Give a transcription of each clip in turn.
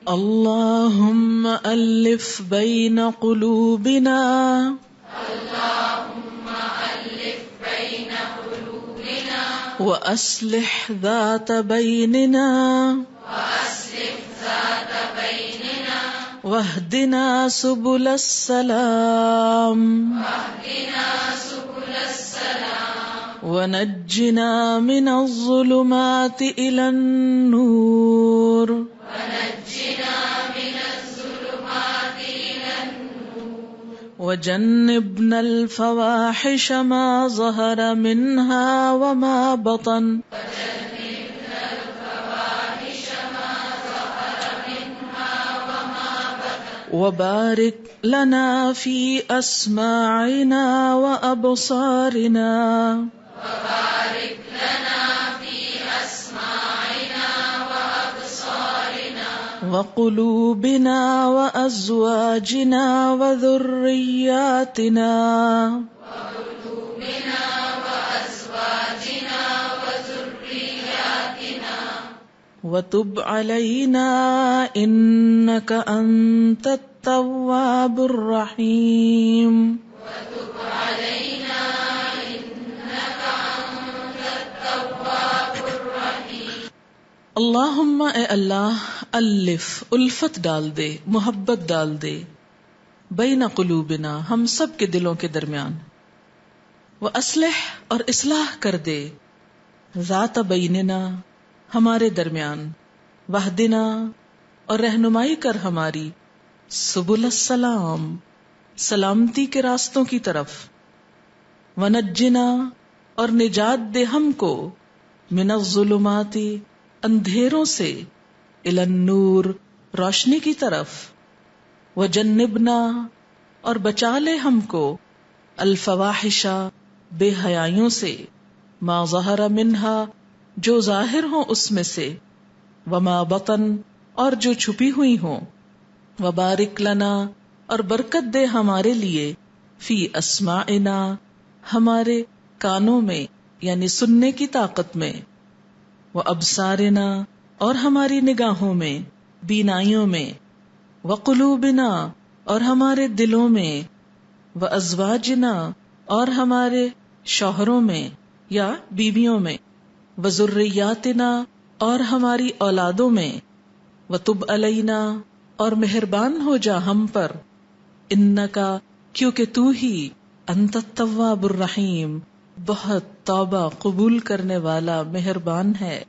اللهم ألف بين قلوبنا وأصلح ذات بيننا واهدنا سبل السلام ونجنا من الظلمات إلى النور وجنبنا الفواحش ما ظهر منها وما بطن وبارك لنا في أسماعنا وأبصارنا وقلوبنا وأزواجنا وذرياتنا وتب علينا إنك أنت التواب الرحيم اللہم اے اللہ الف الفت ڈال دے، محبت ڈال دے، بین قلوبنا ہم سب کے دلوں کے درمیان، واصلح اور اصلاح کر دے، ذات بیننا ہمارے درمیان، واہدنا اور رہنمائی کر ہماری، سبل السلام سلامتی کے راستوں کی طرف، ونجنا اور نجات دے ہم کو، من الظلمات اندھیروں سے، الی النور روشنی کی طرف، وجنبنا اور بچا لے ہم کو، الفواحش بے حیائیوں سے، ما ظہر منہا جو ظاہر ہوں اس میں سے، وما بطن اور جو چھپی ہوئی ہوں، وبارک لنا اور برکت دے ہمارے لیے، فی اسماعنا ہمارے کانوں میں یعنی سننے کی طاقت میں، وابصارنا اور ہماری نگاہوں میں بینائیوں میں، وقلوبنا اور ہمارے دلوں میں، وازواجنا اور ہمارے شوہروں میں یا بیویوں میں، وذریاتنا اور ہماری اولادوں میں، وتب علینا اور مہربان ہو جا ہم پر، انکا کیونکہ تو ہی، انت التواب الرحیم بہت توبہ قبول کرنے والا مہربان ہے۔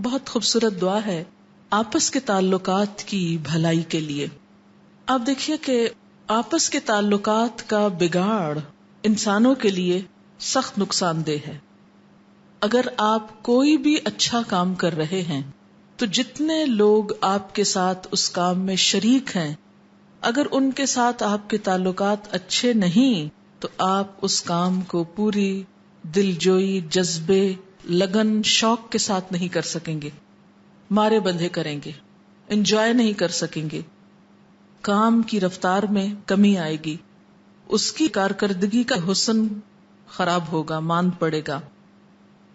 بہت خوبصورت دعا ہے آپس کے تعلقات کی بھلائی کے لیے۔ آپ دیکھیے کہ آپس کے تعلقات کا بگاڑ انسانوں کے لیے سخت نقصان دہ ہے۔ اگر آپ کوئی بھی اچھا کام کر رہے ہیں تو جتنے لوگ آپ کے ساتھ اس کام میں شریک ہیں، اگر ان کے ساتھ آپ کے تعلقات اچھے نہیں تو آپ اس کام کو پوری دلجوئی، جذبے، لگن، شوق کے ساتھ نہیں کر سکیں گے، مارے بندھے کریں گے، انجوائے نہیں کر سکیں گے، کام کی رفتار میں کمی آئے گی، اس کی کارکردگی کا حسن خراب ہوگا، ماند پڑے گا۔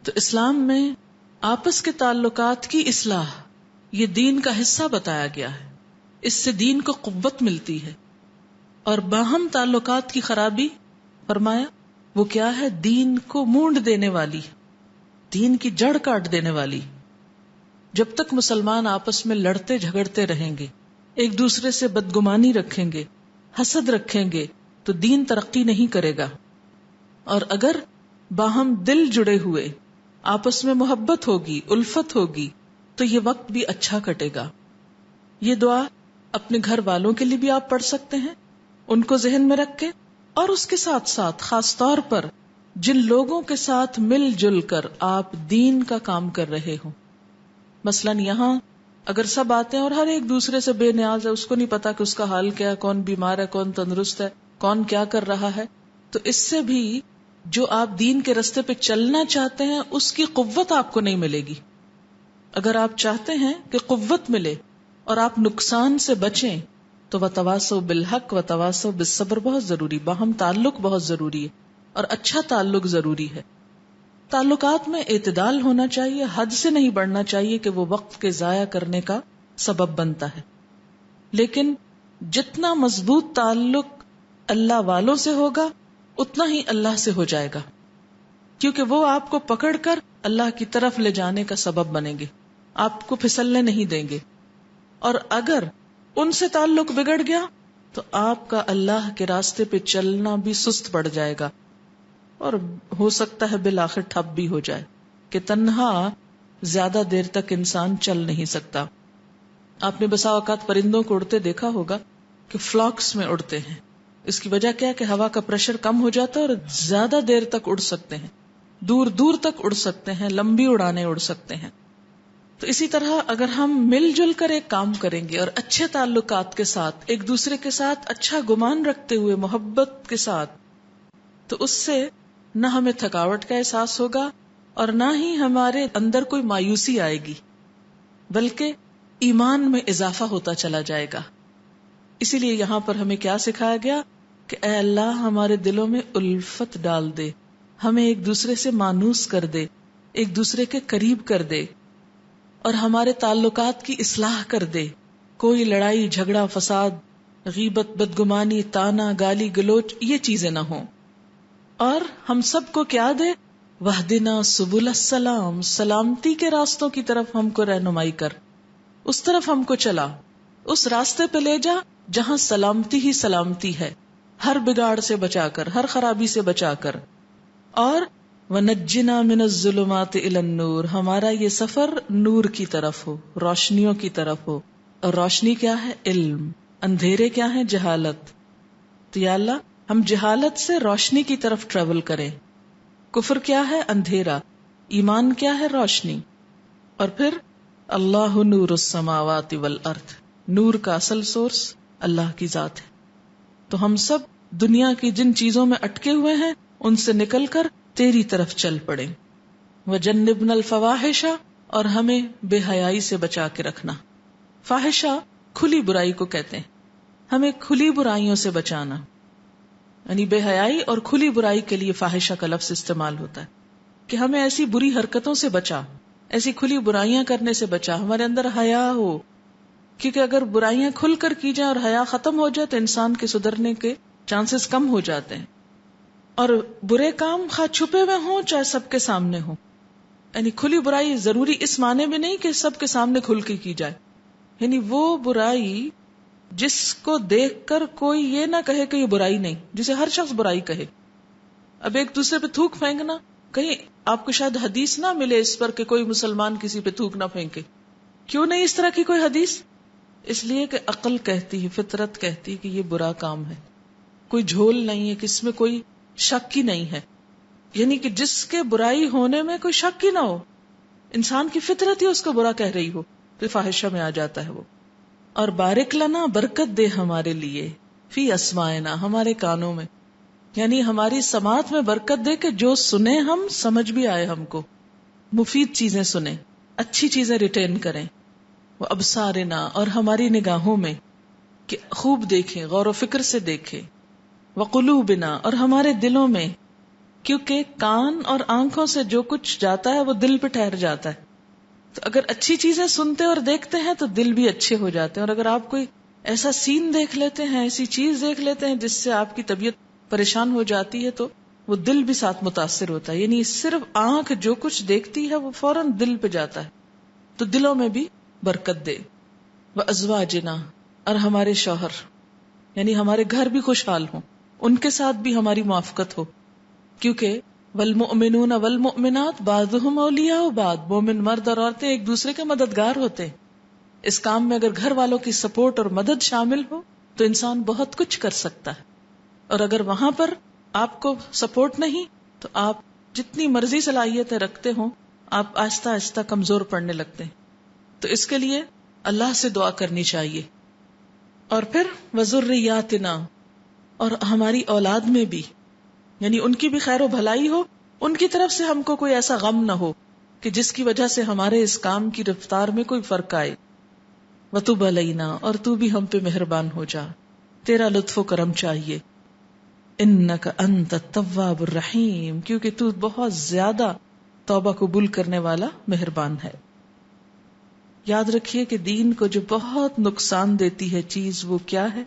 تو اسلام میں آپس کے تعلقات کی اصلاح یہ دین کا حصہ بتایا گیا ہے، اس سے دین کو قوت ملتی ہے۔ اور باہم تعلقات کی خرابی فرمایا وہ کیا ہے؟ دین کو مونڈ دینے والی، دین کی جڑ کاٹ دینے والی۔ جب تک مسلمان آپس میں لڑتے جھگڑتے رہیں گے، ایک دوسرے سے بدگمانی رکھیں گے، حسد رکھیں گے، تو دین ترقی نہیں کرے گا۔ اور اگر باہم دل جڑے ہوئے آپس میں محبت ہوگی، الفت ہوگی، تو یہ وقت بھی اچھا کٹے گا۔ یہ دعا اپنے گھر والوں کے لیے بھی آپ پڑھ سکتے ہیں، ان کو ذہن میں رکھ کے، اور اس کے ساتھ ساتھ خاص طور پر جن لوگوں کے ساتھ مل جل کر آپ دین کا کام کر رہے ہوں۔ مثلاً یہاں اگر سب آتے ہیں اور ہر ایک دوسرے سے بے نیاز ہے، اس کو نہیں پتا کہ اس کا حال کیا ہے، کون بیمار ہے، کون تندرست ہے، کون کیا کر رہا ہے، تو اس سے بھی جو آپ دین کے رستے پہ چلنا چاہتے ہیں اس کی قوت آپ کو نہیں ملے گی۔ اگر آپ چاہتے ہیں کہ قوت ملے اور آپ نقصان سے بچیں تو وتواصوا بالحق وتواصوا بالصبر بہت ضروری، باہم تعلق بہت ضروری ہے، اور اچھا تعلق ضروری ہے۔ تعلقات میں اعتدال ہونا چاہیے، حد سے نہیں بڑھنا چاہیے کہ وہ وقت کے ضائع کرنے کا سبب بنتا ہے. لیکن جتنا مضبوط تعلق اللہ والوں سے ہوگا اتنا ہی اللہ سے ہو جائے گا، کیونکہ وہ آپ کو پکڑ کر اللہ کی طرف لے جانے کا سبب بنیں گے، آپ کو پھسلنے نہیں دیں گے. اور اگر ان سے تعلق بگڑ گیا تو آپ کا اللہ کے راستے پہ چلنا بھی سست پڑ جائے گا، اور ہو سکتا ہے بالآخر ٹھپ بھی ہو جائے کہ تنہا زیادہ دیر تک انسان چل نہیں سکتا. آپ نے بسا اوقات پرندوں کو اڑتے دیکھا ہوگا کہ فلاکس میں اڑتے ہیں. اس کی وجہ کیا ہے کہ ہوا کا پریشر کم ہو جاتا ہے اور زیادہ دیر تک اڑ سکتے ہیں، دور دور تک اڑ سکتے ہیں، لمبی اڑانے اڑ سکتے ہیں. تو اسی طرح اگر ہم مل جل کر ایک کام کریں گے اور اچھے تعلقات کے ساتھ، ایک دوسرے کے ساتھ اچھا گمان رکھتے ہوئے، محبت کے ساتھ، تو اس سے نہ ہمیں تھکاوٹ کا احساس ہوگا اور نہ ہی ہمارے اندر کوئی مایوسی آئے گی، بلکہ ایمان میں اضافہ ہوتا چلا جائے گا. اسی لیے یہاں پر ہمیں کیا سکھایا گیا کہ اے اللہ ہمارے دلوں میں الفت ڈال دے، ہمیں ایک دوسرے سے مانوس کر دے، ایک دوسرے کے قریب کر دے، اور ہمارے تعلقات کی اصلاح کر دے. کوئی لڑائی جھگڑا فساد، غیبت، بدگمانی، تانا، گالی گلوچ، یہ چیزیں نہ ہوں. اور ہم سب کو کیا دے؟ وَاهْدِنَا سُبُلَ السَّلَامِ، سلامتی کے راستوں کی طرف ہم کو رہنمائی کر، اس طرف ہم کو چلا، اس راستے پہ لے جا جہاں سلامتی ہی سلامتی ہے، ہر بگاڑ سے بچا کر، ہر خرابی سے بچا کر. اور وَنَجِّنَا مِنَ الظُّلُمَاتِ إِلَى النُّورِ، ہمارا یہ سفر نور کی طرف ہو، روشنیوں کی طرف ہو. اور روشنی کیا ہے؟ علم. اندھیرے کیا ہے؟ جہالت. تو یا اللہ ہم جہالت سے روشنی کی طرف ٹریول کریں. کفر کیا ہے؟ اندھیرا. ایمان کیا ہے؟ روشنی. اور پھر اللہ نور السماوات والارض، نور کا اصل سورس اللہ کی ذات ہے. تو ہم سب دنیا کی جن چیزوں میں اٹکے ہوئے ہیں ان سے نکل کر تیری طرف چل پڑے. وجنبنا الفواحش، اور ہمیں بے حیائی سے بچا کے رکھنا. فاحشہ کھلی برائی کو کہتے ہیں، ہمیں کھلی برائیوں سے بچانا، یعنی بے حیائی اور کھلی برائی کے لیے فاحشہ کا لفظ استعمال ہوتا ہے کہ ہمیں ایسی بری حرکتوں سے بچا، ایسی کھلی برائیاں کرنے سے بچا، ہمارے اندر حیا ہو. کیونکہ اگر برائیاں کھل کر کی جائیں اور حیا ختم ہو جائے تو انسان کے سدھرنے کے چانسز کم ہو جاتے ہیں. اور برے کام خواہ چھپے ہوئے ہوں چاہے سب کے سامنے ہوں، یعنی کھلی برائی ضروری اس معنی میں نہیں کہ سب کے سامنے کھل کے کی جائے، یعنی وہ برائی جس کو دیکھ کر کوئی یہ نہ کہے کہ یہ برائی نہیں، جسے ہر شخص برائی کہے. اب ایک دوسرے پہ تھوک پھینکنا، کہیں آپ کو شاید حدیث نہ ملے اس پر کہ کوئی مسلمان کسی پہ تھوک نہ پھینکے. کیوں نہیں اس طرح کی کوئی حدیث؟ اس لیے کہ عقل کہتی ہے، فطرت کہتی ہے کہ یہ برا کام ہے، کوئی جھول نہیں ہے کہ اس میں کوئی شک ہی نہیں ہے، یعنی کہ جس کے برائی ہونے میں کوئی شک ہی نہ ہو، انسان کی فطرت ہی اس کو برا کہہ رہی ہو تو فاحشہ میں آ جاتا ہے وہ. اور بارک لنا، برکت دے ہمارے لیے، فی اسمائنا، ہمارے کانوں میں، یعنی ہماری سماعت میں برکت دے کہ جو سنے ہم سمجھ بھی آئے، ہم کو مفید چیزیں سنیں، اچھی چیزیں ریٹین کریں. وہ ابصارنا، اور ہماری نگاہوں میں کہ خوب دیکھیں، غور و فکر سے دیکھیں. وقلوبنا، اور ہمارے دلوں میں، کیونکہ کان اور آنکھوں سے جو کچھ جاتا ہے وہ دل پہ ٹھہر جاتا ہے. تو اگر اچھی چیزیں سنتے اور دیکھتے ہیں تو دل بھی اچھے ہو جاتے ہیں. اور اگر آپ کوئی ایسا سین دیکھ لیتے ہیں، ایسی چیز دیکھ لیتے ہیں جس سے آپ کی طبیعت پریشان ہو جاتی ہے تو وہ دل بھی ساتھ متاثر ہوتا ہے. یعنی صرف آنکھ جو کچھ دیکھتی ہے وہ فوراً دل پہ جاتا ہے. تو دلوں میں بھی برکت دے. وازواجنا، اور ہمارے شوہر، یعنی ہمارے گھر بھی خوشحال ہوں، ان کے ساتھ بھی ہماری موافقت ہو. کیونکہ والمؤمنون والمؤمنات بعضهم اولیاء بعض، مومن مرد اور عورتیں ایک دوسرے کے مددگار ہوتے ہیں. اس کام میں اگر گھر والوں کی سپورٹ اور مدد شامل ہو تو انسان بہت کچھ کر سکتا ہے. اور اگر وہاں پر آپ کو سپورٹ نہیں تو آپ جتنی مرضی صلاحیتیں رکھتے ہوں آپ آہستہ آہستہ کمزور پڑنے لگتے ہیں. تو اس کے لیے اللہ سے دعا کرنی چاہیے. اور پھر وذریاتنا، اور ہماری اولاد میں بھی، یعنی ان کی بھی خیر و بھلائی ہو، ان کی طرف سے ہم کو کوئی ایسا غم نہ ہو کہ جس کی وجہ سے ہمارے اس کام کی رفتار میں کوئی فرق آئے. وتب علینا، اور تو بھی ہم پہ مہربان ہو جا، تیرا لطف و کرم چاہیے. انک انت التواب الرحیم، کیونکہ تو بہت زیادہ توبہ قبول کرنے والا مہربان ہے. یاد رکھیے کہ دین کو جو بہت نقصان دیتی ہے چیز وہ کیا ہے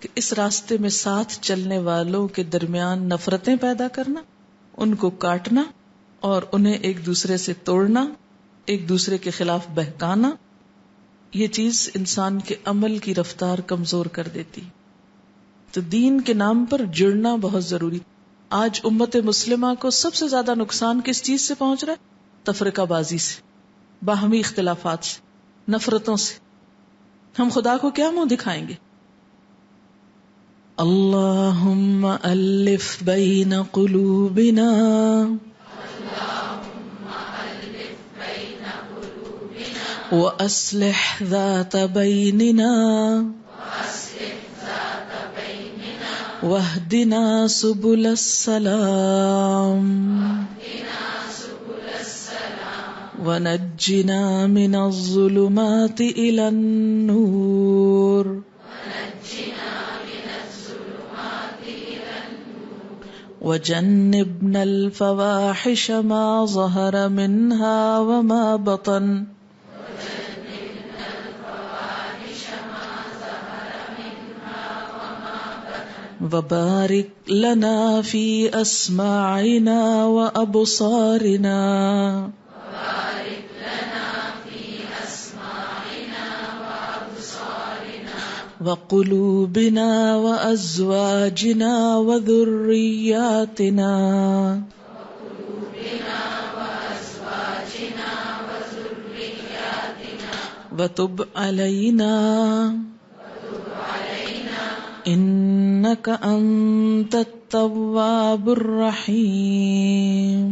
کہ اس راستے میں ساتھ چلنے والوں کے درمیان نفرتیں پیدا کرنا، ان کو کاٹنا اور انہیں ایک دوسرے سے توڑنا، ایک دوسرے کے خلاف بہکانا. یہ چیز انسان کے عمل کی رفتار کمزور کر دیتی. تو دین کے نام پر جڑنا بہت ضروری. آج امت مسلمہ کو سب سے زیادہ نقصان کس چیز سے پہنچ رہا ہے؟ تفرقہ بازی سے، باہمی اختلافات سے، نفرتوں سے. ہم خدا کو کیا منہ دکھائیں گے؟ اللہم الف بین قلوبنا وأصلح ذات بیننا واہدنا سبل السلام ونجنا من الظلمات إلى النور وجنبنا الفواحش ما ظهر منها وما بطن وبارك لنا في أسماعنا وأبصارنا وقلوبنا وأزواجنا وذرياتنا وتب علينا إنك أنت التواب الرحيم.